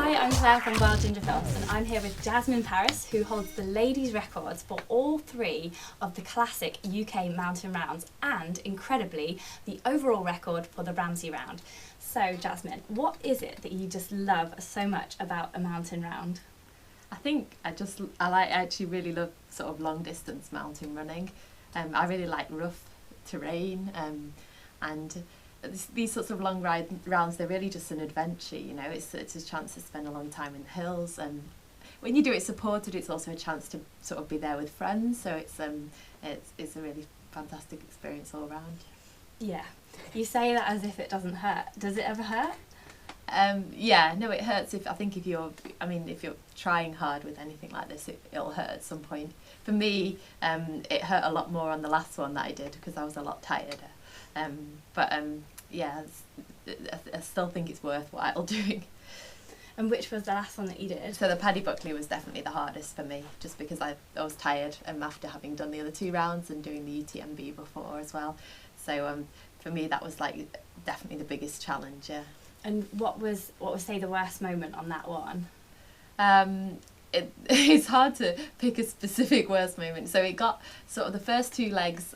Hi, I'm Claire from Wild Ginger Frost, and I'm here with Jasmin Paris, who holds the ladies' records for all three of the classic UK mountain rounds and, incredibly, the overall record for the Ramsey round. So, Jasmin, what is it that you just love so much about a mountain round? I think I actually really love sort of long distance mountain running. I really like rough terrain, and these sorts of long rounds, they're really just an adventure, you know. It's a chance to spend a long time in the hills, and when you do it supported, it's also a chance to sort of be there with friends, so it's a really fantastic experience all round. Yeah, you say that as if it doesn't hurt. Does it ever hurt? Yeah, no, it hurts if you're trying hard with anything like this, it'll hurt at some point. For me, it hurt a lot more on the last one that I did because I was a lot tireder. Yeah, I still think it's worthwhile doing. And which was the last one that you did? So the Paddy Buckley was definitely the hardest for me, just because I was tired after having done the other two rounds and doing the UTMB before as well. So for me, that was like definitely the biggest challenge. Yeah. And what was say the worst moment on that one? It's hard to pick a specific worst moment. So it got sort of the first two legs,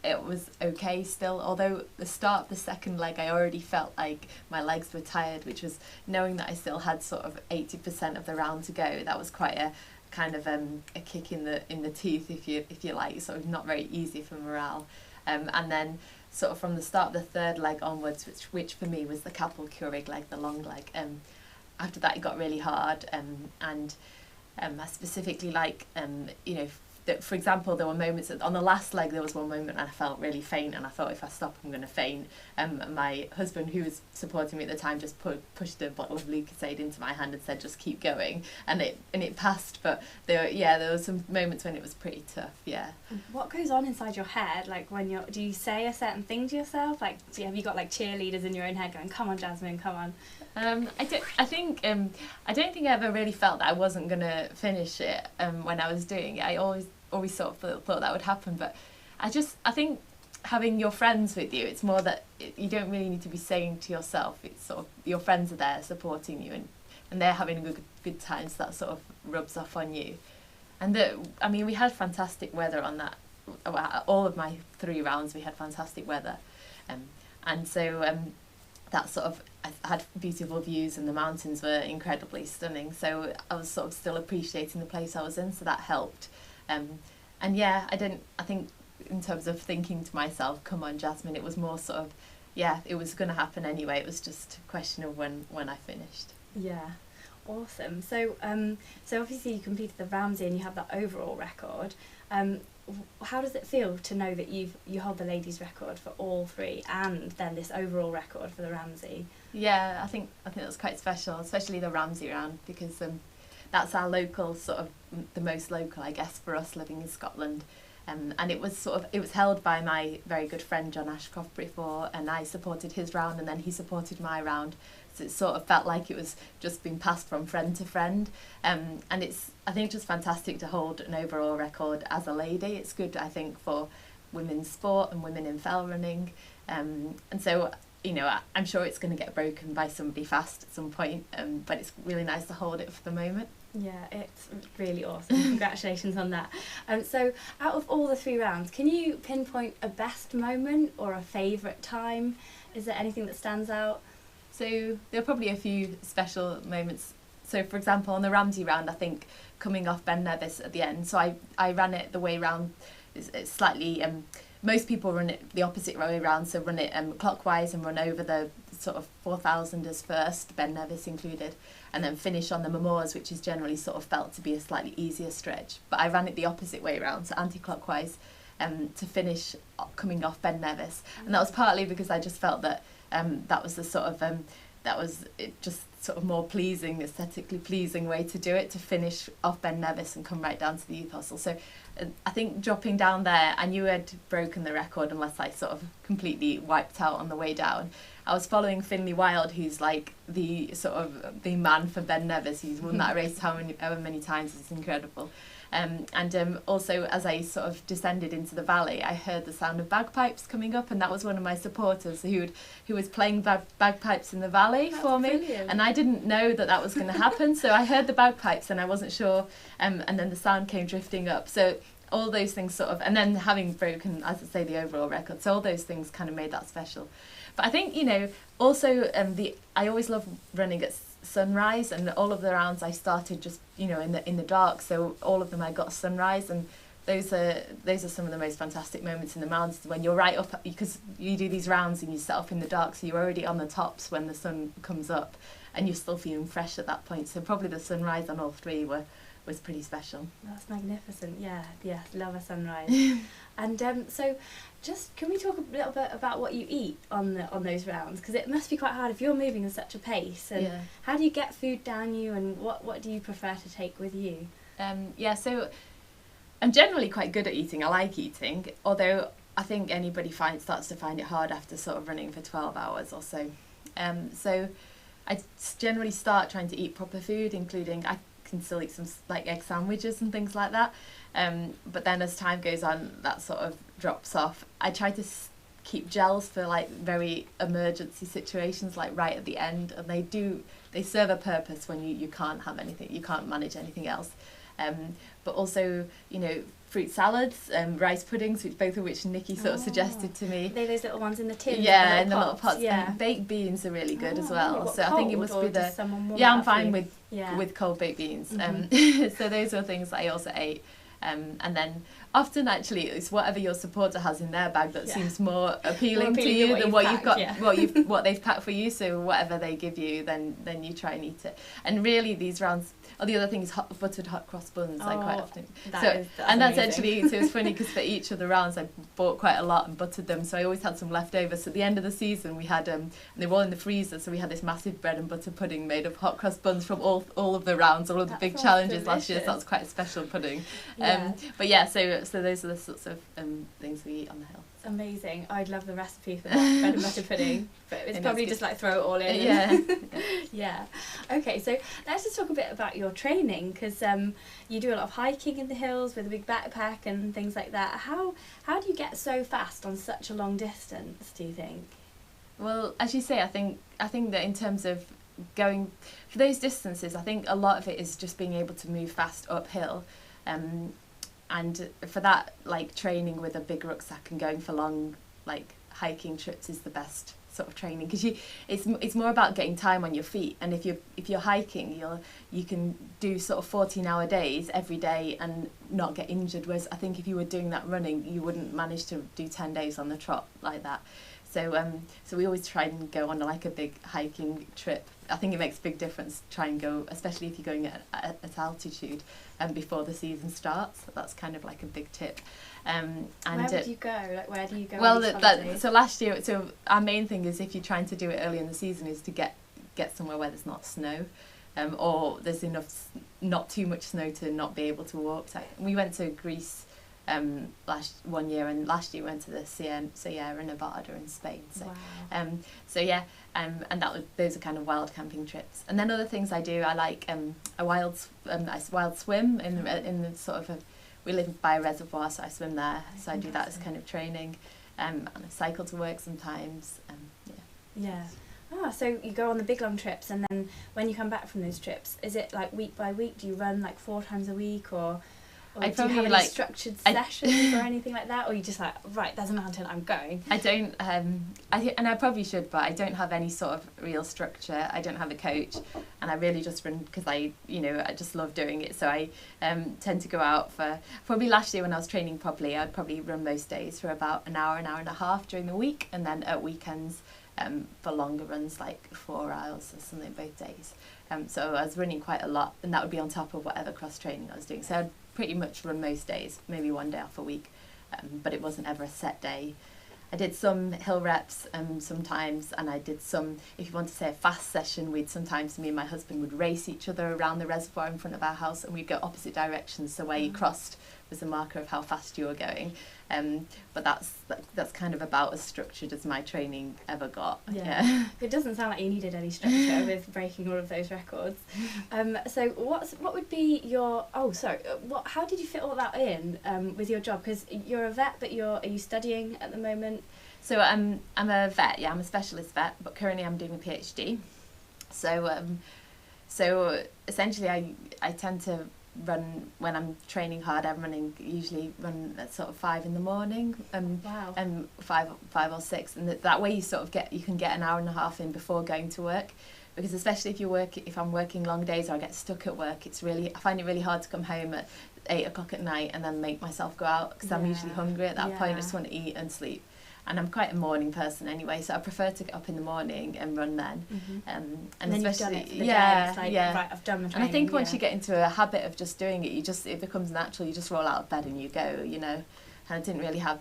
it was okay still, although the start of the second leg I already felt like my legs were tired, which was knowing that I still had sort of 80% of the round to go. That was quite a kind of a kick in the teeth, if you like, sort of not very easy for morale. And then sort of from the start of the third leg onwards, which for me was the Capel-Curig leg, the long leg, after that it got really hard, and I specifically like, for example, there were moments on the last leg. There was one moment and I felt really faint, and I thought, if I stop, I'm going to faint. My husband, who was supporting me at the time, just pushed a bottle of Lucozade into my hand and said, "Just keep going," and it passed. But there were some moments when it was pretty tough. Yeah. What goes on inside your head? Like do you say a certain thing to yourself? Like, have you got like cheerleaders in your own head going, "Come on, Jasmin, come on"? I don't think I ever really felt that I wasn't going to finish it when I was doing it. I always sort of thought that would happen, but I think having your friends with you, it's more that you don't really need to be saying to yourself, it's sort of your friends are there supporting you, and they're having a good time, so that sort of rubs off on you. And we had fantastic weather on that. All of my three rounds we had fantastic weather, and so that sort of, I had beautiful views and the mountains were incredibly stunning, so I was sort of still appreciating the place I was in, so that helped. And yeah, I think in terms of thinking to myself, "Come on, Jasmin," it was more sort of, yeah, it was going to happen anyway. It was just a question of when I finished. Yeah, awesome. So so obviously you completed the Ramsey and you have that overall record. How does it feel to know that you hold the ladies' record for all three and then this overall record for the Ramsey? Yeah, I think that's quite special, especially the Ramsey round, because that's our local, sort of the most local, I guess, for us living in Scotland. And it was held by my very good friend John Ashcroft before, and I supported his round and then he supported my round. So it sort of felt like it was just being passed from friend to friend. And I think just fantastic to hold an overall record as a lady. It's good, I think, for women's sport and women in fell running. And so, I'm sure it's going to get broken by somebody fast at some point, but it's really nice to hold it for the moment. Yeah, it's really awesome. Congratulations on that. So out of all the three rounds, can you pinpoint a best moment or a favourite time? Is there anything that stands out? So there are probably a few special moments. So for example, on the Ramsey round, I think coming off Ben Nevis at the end, so I ran it the way round. It's slightly, most people run it the opposite way round, so run it clockwise and run over the sort of 4,000ers first, Ben Nevis included, and then finish on the Memoirs, which is generally sort of felt to be a slightly easier stretch. But I ran it the opposite way round, so anti-clockwise, to finish coming off Ben Nevis. And that was partly because I just felt that that was the sort of that was it, just sort of more pleasing, aesthetically pleasing way to do it, to finish off Ben Nevis and come right down to the Youth Hostel. So I think dropping down there, I knew I'd broken the record unless I sort of completely wiped out on the way down. I was following Finlay Wild, who's like the sort of the man for Ben Nevis. He's won that race however many times. It's incredible. Also, as I sort of descended into the valley, I heard the sound of bagpipes coming up, and that was one of my supporters who was playing bagpipes in the valley for me. Brilliant. And I didn't know that was going to happen, so I heard the bagpipes and I wasn't sure, and then the sound came drifting up. So all those things sort of, and then having broken, as I say, the overall record, so all those things kind of made that special. But I think, also I always love running at sunrise, and all of the rounds I started just in the dark, so all of them I got sunrise, and those are some of the most fantastic moments in the mountains, when you're right up, because you do these rounds and you set off in the dark, so you're already on the tops when the sun comes up and you're still feeling fresh at that point. So probably the sunrise on all three was pretty special. That's magnificent. Yeah, love a sunrise. And so just can we talk a little bit about what you eat on those rounds, because it must be quite hard if you're moving at such a pace, and how do you get food down you, and what do you prefer to take with you? So I'm generally quite good at eating. I like eating, although I think anybody starts to find it hard after sort of running for 12 hours or so. So I generally start trying to eat proper food, including I can still eat some like egg sandwiches and things like that. But then as time goes on, that sort of drops off. I try to keep gels for like very emergency situations, like right at the end, and they serve a purpose when you can't have anything, you can't manage anything else. But also, fruit salads, rice puddings, both of which Nikki sort of suggested to me. They those little ones in the tins. Yeah, in the little pots. Yeah. And baked beans are really good as well. Really? So I think it must be I'm fine with cold baked beans. So those are things that I also ate. And then often actually it's whatever your supporter has in their bag that seems more appealing to you than what you've got, what they've packed for you. So whatever they give you, then you try and eat it. And really these rounds. Oh, the other thing is buttered hot cross buns. I quite often. That's actually, so it was funny because for each of the rounds I bought quite a lot and buttered them, so I always had some left over. So at the end of the season we had and they were all in the freezer, so we had this massive bread and butter pudding made of hot cross buns from all of the rounds, all of the big challenges last year. So that's quite a special pudding. But yeah, so those are the sorts of things we eat on the hill. Amazing. I'd love the recipe for that bread and butter pudding, but it's probably just like throw it all in. Yeah. Okay, so let's just talk a bit about your training, because you do a lot of hiking in the hills with a big backpack and things like that. How do you get so fast on such a long distance, do you think? Well, as you say, I think that in terms of going for those distances, I think a lot of it is just being able to move fast uphill. And for that, like training with a big rucksack and going for long, like hiking trips is the best sort of training, because it's more about getting time on your feet. And if you're hiking, you can do sort of 14-hour days every day and not get injured. Whereas I think if you were doing that running, you wouldn't manage to do 10 days on the trot like that. So we always try and go on like a big hiking trip. I think it makes a big difference to try and go, especially if you're going at altitude before the season starts. That's kind of like a big tip. And where would you go? Like, where do you go? Well, so last year, our main thing is, if you're trying to do it early in the season, is to get somewhere where there's not snow, or there's not too much snow to not be able to walk. So we went to Greece last year, and last year we went to the Sierra Nevada in Spain. So, wow. And those are kind of wild camping trips. And then other things I do, I like a wild swim in the sort of we live by a reservoir, so I swim there. So I do that as kind of training, and I cycle to work sometimes. Yeah. So you go on the big long trips, and then when you come back from those trips, is it like week by week? Do you run like 4 times a week, or do you have any structured sessions or anything like that, or you just like, right, there's a mountain, I'm going? I don't, and I probably should, but I don't have any sort of real structure. I don't have a coach, and I really just run because I just love doing it. So I tend to go out for, probably last year when I was training properly, I'd probably run most days for about an hour and a half during the week, and then at weekends for longer runs, like 4 hours or something both days. So I was running quite a lot, and that would be on top of whatever cross training I was doing. So I'd pretty much run most days, maybe one day off a week, but it wasn't ever a set day. I did some hill reps sometimes, and I did some, if you want to say a fast session, sometimes me and my husband would race each other around the reservoir in front of our house, and we'd go opposite directions, so where you crossed was a marker of how fast you were going. But that's kind of about as structured as my training ever got. Yeah. It doesn't sound like you needed any structure with breaking all of those records. So what would be your how did you fit all that in with your job? Because you're a vet, but are you studying at the moment? So I'm a vet. Yeah, I'm a specialist vet, but currently I'm doing a PhD. So essentially I tend to run when I'm training hard. I'm usually run at sort of 5 in the morning. Wow. 5 or 6, and that way you can get an hour and a half in before going to work. Because especially if I'm working long days or I get stuck at work, I find it really hard to come home at 8 o'clock at night and then make myself go out, because I'm usually hungry at that point. I just want to eat and sleep. And I'm quite a morning person anyway, so I prefer to get up in the morning and run then. And then especially you've done it for the day. It's like, right, I've done my training. And I think once you get into a habit of just doing it, it becomes natural. You just roll out of bed and you go, you know. And I didn't really have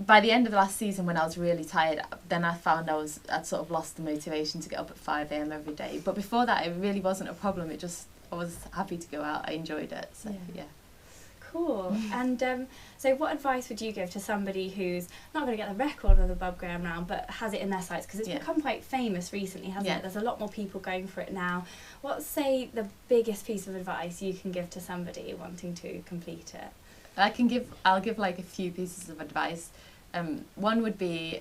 by the end of the last season, when I was really tired, then I found I'd sort of lost the motivation to get up at 5 a.m. every day. But before that, it really wasn't a problem. I was happy to go out. I enjoyed it. So yeah. Cool. And so what advice would you give to somebody who's not going to get the record of the Bob Graham round, but has it in their sights? Because it's become quite famous recently, hasn't it? There's a lot more people going for it now. What's, say, the biggest piece of advice you can give to somebody wanting to complete it? I'll give like a few pieces of advice. One would be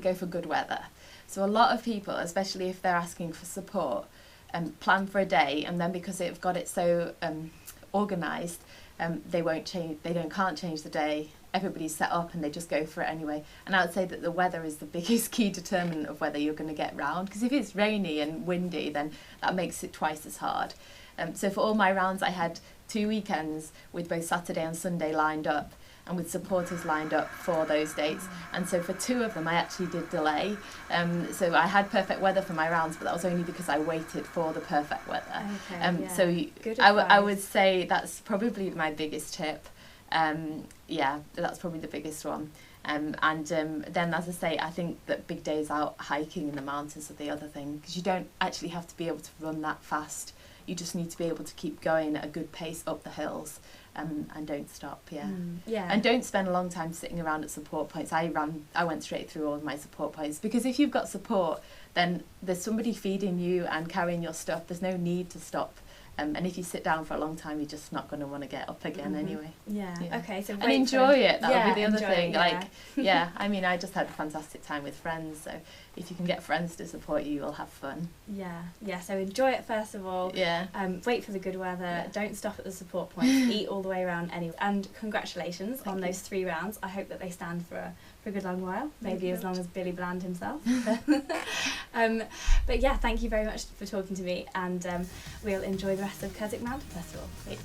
go for good weather. So a lot of people, especially if they're asking for support, plan for a day, and then because they've got it so organised, they can't change the day. Everybody's set up and they just go for it anyway. And I would say that the weather is the biggest key determinant of whether you're going to get round, because if it's rainy and windy, then that makes it twice as hard. So for all my rounds, I had 2 weekends with both Saturday and Sunday lined up, and with supporters lined up for those dates. And so for 2 of them I actually did delay. So I had perfect weather for my rounds, but that was only because I waited for the perfect weather. Okay, So good I would say that's probably my biggest tip. That's probably the biggest one. Then, as I say, I think that big days out hiking in the mountains are the other thing, because you don't actually have to be able to run that fast. You just need to be able to keep going at a good pace up the hills. And don't stop, and don't spend a long time sitting around at support points. I went straight through all of my support points, because if you've got support, then there's somebody feeding you and carrying your stuff. There's no need to stop. And if you sit down for a long time, you're just not going to want to get up again anyway. Okay, so and enjoy it. That would be the other thing. It, I mean, I just had a fantastic time with friends. So if you can get friends to support you, you'll have fun. So enjoy it first of all. Wait for the good weather. Don't stop at the support points. Eat all the way around anyway. And congratulations on those 3 rounds. I hope that they stand for a good long while, maybe as long as Billy Bland himself. But yeah, thank you very much for talking to me, and we'll enjoy the rest of Keswick Mountain Festival. Great.